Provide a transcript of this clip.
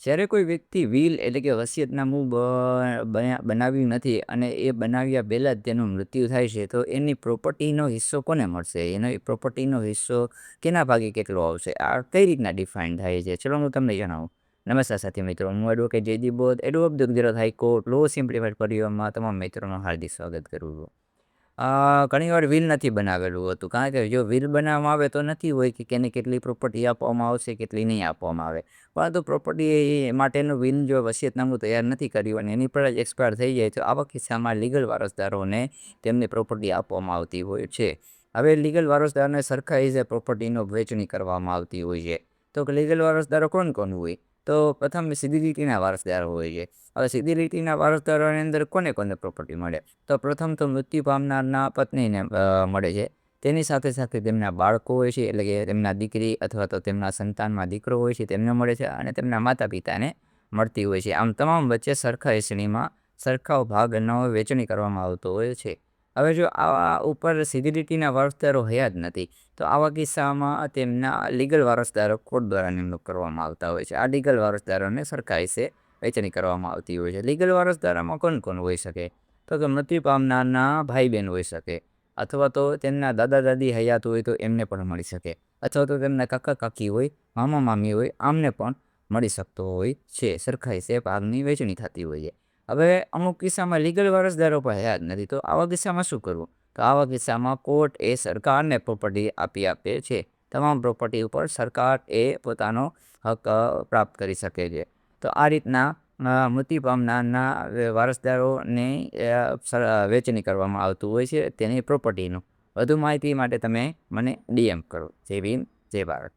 જ્યારે કોઈ વ્યક્તિ વિલ એટલે કે વસિયતનામું બનાવ્યું નથી અને એ બનાવ્યા પહેલાં જ તેનું મૃત્યુ થાય છે, તો એની પ્રોપર્ટીનો હિસ્સો કોને મળશે? એનો એ પ્રોપર્ટીનો હિસ્સો કેના ભાગે કેટલો આવશે? આ કઈ રીતના ડિફાઇન થાય છે? ચલો હું તમને જણાવું. નમસ્કાર સાથી મિત્રો, હું advocate Jaydeep Bodh, advocate of the Gujarat high court law simplified પરિવારમાં તમામ મિત્રોનું હાર્દિક સ્વાગત કરું છું. ઘણીવાર વિલ નથી બનાવેલું હતું, કારણ કે જો વિલ બનાવવામાં આવે તો નથી હોય કે કેને કેટલી પ્રોપર્ટી આપવામાં આવશે, કેટલી નહીં આપવામાં આવે. પરંતુ પ્રોપર્ટી માટેનું વિલ જો વસિયતનામું તૈયાર નથી કર્યું અને એની પર જ એક્સપાયર થઈ જાય, તો આવા કિસ્સામાં લીગલ વારસદારોને તેમની પ્રોપર્ટી આપવામાં આવતી હોય છે. હવે લીગલ વારસદારને સરખા હિસ્સે પ્રોપર્ટીનો વહેંચણી કરવામાં આવતી હોય છે. તો લીગલ વારસદારો કોણ કોણ હોય? તો પ્રથમ સીધી રીતિના વારસદારો હોય છે. હવે સીધી રીતિના વારસદારોની અંદર કોને કોને પ્રોપર્ટી મળે? તો પ્રથમ તો મૃત્યુ પામનારના પત્નીને મળે છે. તેની સાથે સાથે તેમના બાળકો હોય છે, એટલે કે તેમના દીકરી અથવા તો તેમના સંતાનમાં દીકરો હોય છે, તેમને મળે છે, અને તેમના માતા પિતાને મળતી હોય છે. આમ તમામ વચ્ચે સરખા હિસ્સેમાં સરખા ભાગનો વહેંચણી કરવામાં આવતો હોય છે. હવે જો આવા ઉપર સીધી રીતિના વારસદારો હયા જ નથી, તો આવા કિસ્સામાં તેમના લીગલ વારસદારો કોર્ટ દ્વારા નિમણૂક કરવામાં આવતા હોય છે. આ લીગલ વારસદારોને સરખા હિસ્સે વહેંચણી કરવામાં આવતી હોય છે. લીગલ વારસદારોમાં કોણ કોણ હોઈ શકે? તો મૃત્યુ પામનારના ભાઈ બહેન હોઈ શકે, અથવા તો તેમના દાદા દાદી હયાત હોય તો એમને પણ મળી શકે, અથવા તો તેમના કાકા કાકી હોય, મામા મામી હોય, આમને પણ મળી શકતો હોય છે. સરખા હિસ્સે ભાગની વહેંચણી થતી હોય છે. હવે અમુક કિસ્સામાં લીગલ વારસદારો પણ હયા જ નથી, તો આવા કિસ્સામાં શું કરવું? તો આવા કિસ્સામાં કોર્ટ એ સરકારને પ્રોપર્ટી આપે છે. તમામ પ્રોપર્ટી ઉપર સરકાર એ પોતાનો હક પ્રાપ્ત કરી શકે છે. તો આ રીતના મૃત્યુ પામનારના વારસદારોને વહેંચણી કરવામાં આવતું હોય છે તેની પ્રોપર્ટીનું. વધુ માહિતી માટે તમે મને DM કરો. જય ભીમ, જય ભારત.